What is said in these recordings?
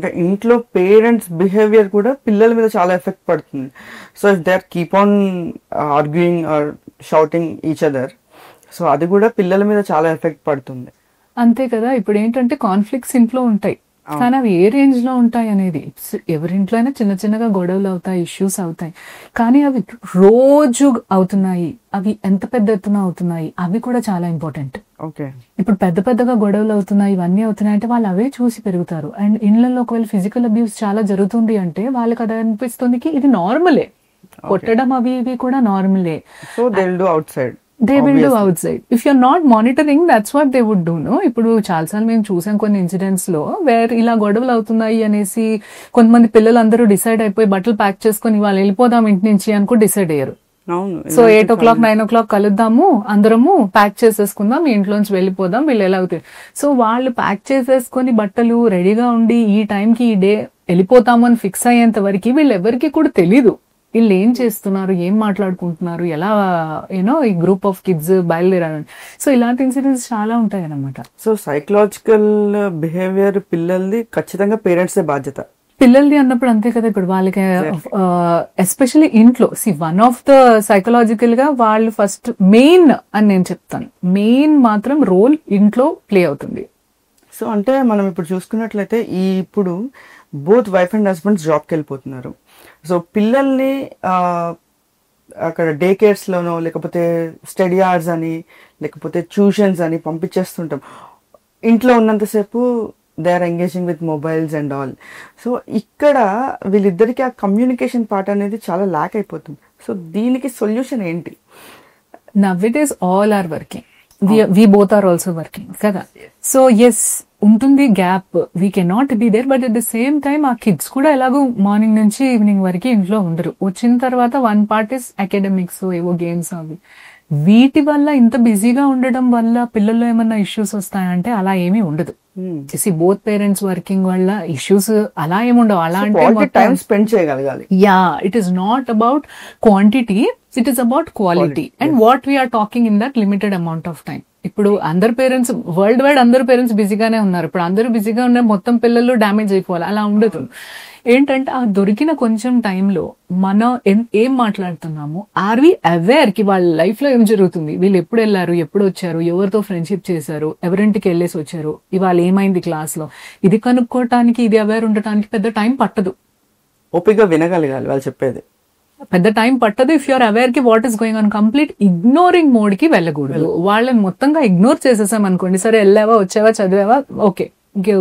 అంటే ఇంట్లో parents behaviour కూడా పిల్లల మీద చాలా ఎఫెక్ట్ పడుతుంది. So if they are keep on arguing or shouting each other, so అది కూడా పిల్లల మీద చాలా ఎఫెక్ట్ పడుతుంది. అంతే కదా. ఇప్పుడు ఏంటంటే కాన్ఫ్లిక్ట్స్ ఇంట్లో ఉంటాయి, కానీ అవి ఏ రేంజ్ లో ఉంటాయి అనేది, ఎవరింట్లో అయినా చిన్న చిన్నగా గొడవలు అవుతాయి, ఇష్యూస్ అవుతాయి, కానీ అవి రోజు అవుతున్నాయి, అవి ఎంత పెద్ద ఎత్తున అవుతున్నాయి, అవి కూడా చాలా ఇంపార్టెంట్. ఓకే, ఇప్పుడు పెద్ద పెద్దగా గొడవలు అవుతున్నాయి, ఇవన్నీ అవుతున్నాయి అంటే వాళ్ళు అవే చూసి పెరుగుతారు. అండ్ ఇళ్లలో ఒకవేళ ఫిజికల్ అబ్యూస్ చాలా జరుగుతుంది అంటే వాళ్ళకి అది అనిపిస్తుంది ఇది నార్మలే, కొట్టడం అవి ఇవి కూడా నార్మలే. So they will do out side. They will do outside. If you're not monitoring, that's what they would do, no? ఇప్పుడు చాలాసార్లు మేము చూసాం కొన్ని ఇన్సిడెంట్స్ లో వేర్ ఇలా గొడవలు అవుతున్నాయి అనేసి కొంతమంది పిల్లలు అందరూ డిసైడ్ అయిపోయి బట్టలు ప్యాక్ చేసుకుని వాళ్ళు వెళ్ళిపోదాం ఇంటి నుంచి అనుకో డిసైడ్ అయ్యారు. సో 8 o'clock 9 o'clock కలుద్దాము, అందరము ప్యాక్ చేసేసుకుందాం, మీ ఇంట్లోంచి వెళ్ళిపోదాం, వీళ్ళు ఎలా అవుతాయి. సో వాళ్ళు ప్యాక్ చేసేసుకుని బట్టలు రెడీగా ఉండి ఈ టైంకి ఈ డే వెళ్ళిపోతాము అని ఫిక్స్ అయ్యేంత వరకు వీళ్ళు ఎవరికి కూడా తెలీదు వీళ్ళు ఏం చేస్తున్నారు, ఏం మాట్లాడుకుంటున్నారు, ఎలా యూనో ఈ గ్రూప్ ఆఫ్ కిడ్స్ బయలుదేరారు. సో ఇలాంటి ఇన్సిడెంట్స్ చాలా ఉంటాయి అన్నమాట. సో సైకలాజికల్ బిహేవియర్ పిల్లల్ది ఖచ్చితంగా పేరెంట్స్ బాధ్యత. పిల్లల్ది అన్నప్పుడు అంతే కదా. ఇప్పుడు వాళ్ళకి ఎస్పెషల్లీ ఇంట్లో వన్ ఆఫ్ ద సైకలాజికల్ గా వాళ్ళు ఫస్ట్ మెయిన్ అని నేను చెప్తాను, మెయిన్ మాత్రం రోల్ ఇంట్లో ప్లే అవుతుంది. సో అంటే మనం ఇప్పుడు చూసుకున్నట్లయితే ఇప్పుడు బోత్ వైఫ్ అండ్ హస్బెండ్స్ జాబ్కి వెళ్ళిపోతున్నారు. సో పిల్లల్ని అక్కడ డే కేర్స్లోనో లేకపోతే స్టడీ అవర్స్ అని లేకపోతే ట్యూషన్స్ అని పంపించేస్తుంటాం. ఇంట్లో ఉన్నంతసేపు they are engaging with mobiles and all. So ఇక్కడ వీళ్ళిద్దరికి ఆ కమ్యూనికేషన్ పార్ట్ అనేది చాలా ల్యాక్ అయిపోతుంది. సో దీనికి సొల్యూషన్ ఏంటి? Nowadays all are working. We both are also working కదా. సో ఎస్ ఉంటుంది gap, we cannot be there, but at the same time ఆ కిడ్స్ కూడా ఎలాగో మార్నింగ్ నుంచి ఈవినింగ్ వరకు ఇంట్లో ఉండరు. వచ్చిన తర్వాత వన్ పార్ట్ ఇస్ అకాడమిక్స్, ఏవో గేమ్స్ అవి. వీటి వల్ల ఇంత బిజీగా ఉండడం వల్ల పిల్లల్లో ఏమన్నా ఇష్యూస్ వస్తాయంటే అలా ఏమీ ఉండదు. బోత్ పేరెంట్స్ వర్కింగ్ వల్ల ఇష్యూస్ అలా ఏముండవు. అలా అంటే టైం స్పెండ్ చేయగలగాలి. Ya, it is not about quantity, it is about quality and what we are talking in that limited amount of time. ఇప్పుడు అందరు పేరెంట్స్ వరల్డ్ వైడ్ అందరు పేరెంట్స్ బిజీగానే ఉన్నారు. ఇప్పుడు అందరూ బిజీగా ఉన్న మొత్తం పిల్లలు డ్యామేజ్ అయిపోవాలి, అలా ఉండదు. ఏంటంటే ఆ దొరికిన కొంచెం టైంలో మనం ఏం మాట్లాడుతున్నాము, ఆర్ వి అవేర్ కి వాళ్ళ లైఫ్ లో ఏం జరుగుతుంది, వీళ్ళు ఎప్పుడు వెళ్ళారు, ఎప్పుడు వచ్చారు, ఎవరితో ఫ్రెండ్షిప్ చేశారు, ఎవరింటికి వెళ్ళేసి వచ్చారు, ఇవాళ ఏమైంది క్లాస్ లో, ఇది కనుక్కోవటానికి, ఇది అవేర్ ఉండటానికి పెద్ద టైం పట్టదు. ఓపిక వినగలగాలి వాళ్ళు చెప్పేది, పెద్ద టైం పట్టదు. ఇఫ్ యూఆర్ అవేర్ కి what is going on, complete ignoring mode కి వెళ్ళకూడదు. వాళ్ళని మొత్తంగా ఇగ్నోర్ చేసేసాం అనుకోండి, సరే వెళ్ళావా, వచ్చావా, చదివావా, okay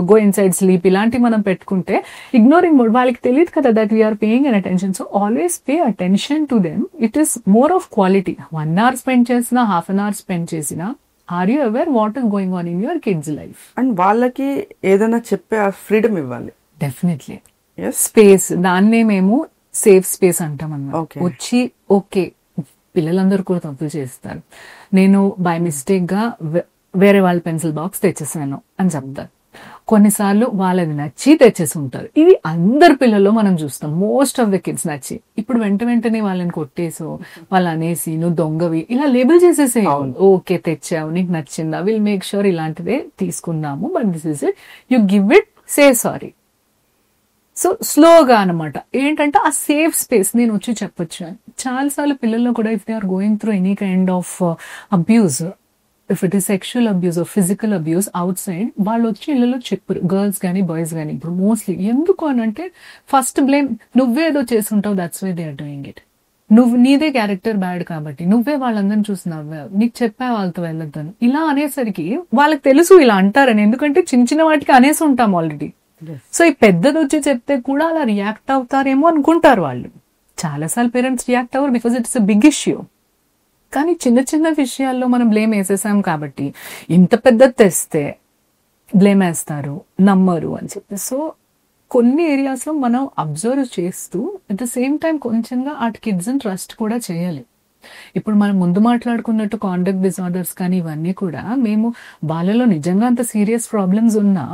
go inside sleep, ఇలాంటివి మనం పెట్టుకుంటే ఇగ్నోరింగ్ మోడ్, వాళ్ళకి తెలియదు కదా that we are paying an attention. So always pay attention to them. It is more of quality. 1 hour spend చేసినా, ½ an hour స్పెండ్ చేసినా, are you aware what is going on in your kids life. And వాళ్ళకి ఏదైనా చెప్పే freedom ఇవ్వాలి. Definitely space, దాన్నే మేము safe space అంటాం అన్నమాట. వచ్చి ఓకే, పిల్లలందరూ కూడా తప్పులు చేస్తారు, నేను బై మిస్టేక్ గా వేరే వాళ్ళ పెన్సిల్ బాక్స్ తెచ్చేసాను అని చెప్తారు. కొన్నిసార్లు వాళ్ళది నచ్చి తెచ్చేసి ఉంటారు. ఇది అందరు పిల్లల్లో మనం చూస్తాం. మోస్ట్ ఆఫ్ ద కిడ్స్ నచ్చి, ఇప్పుడు వెంటనే వాళ్ళని కొట్టేసో, వాళ్ళు అనేసి నువ్వు దొంగవి ఇలా లేబుల్ చేసేసే. ఓకే తెచ్చావు, నీకు నచ్చిందా, విల్ మేక్ షూర్ ఇలాంటిదే తీసుకున్నాము, but this is it, you give it, say sorry. So స్లోగా అనమాట. ఏంటంటే ఆ సేఫ్ స్పేస్ నేను వచ్చి చెప్పొచ్చు. చాలాసార్లు పిల్లల్లో కూడా if they are going through any kind of abuse, if it is sexual abuse or physical abuse outside, వాళ్ళు వచ్చి ఇళ్ళలో చెప్పరు, గర్ల్స్ కానీ బాయ్స్ కానీ. ఇప్పుడు మోస్ట్లీ ఎందుకు అని అంటే ఫస్ట్ బ్లేమ్, నువ్వేదో చేస్తుంటావు, that's why they are doing it, నీదే క్యారెక్టర్ బ్యాడ్ కాబట్టి, నువ్వే వాళ్ళందరినీ చూసి నవ్వావు, నీకు చెప్పా వాళ్ళతో వెళ్ళొద్దని, ఇలా అనేసరికి వాళ్ళకి తెలుసు ఇలా అంటారని. ఎందుకంటే చిన్న చిన్న వాటికి అనేసి ఉంటాం ఆల్రెడీ. సో ఈ పెద్దది వచ్చి చెప్తే కూడా అలా రియాక్ట్ అవుతారేమో అనుకుంటారు వాళ్ళు. చాలాసార్లు పేరెంట్స్ రియాక్ట్ అవ్వరు because it's a big issue. కానీ చిన్న చిన్న విషయాల్లో మనం బ్లేమ్ వేసేసాం కాబట్టి, ఇంత పెద్ద తెస్తే బ్లేమ్ వేస్తారు, నమ్మరు అని చెప్పి. సో కొన్ని ఏరియాస్లో మనం అబ్జర్వ్ చేస్తూ అట్ ద సేమ్ టైం కొంచెంగా ఆ కిడ్స్ని ట్రస్ట్ కూడా చేయాలి. ఇప్పుడు మనం ముందు మాట్లాడుకున్నట్టు కాండక్ట్ డిసార్డర్స్ కానీ ఇవన్నీ కూడా మేము వాళ్ళలో నిజంగా అంత సీరియస్ ప్రాబ్లమ్స్ ఉన్నా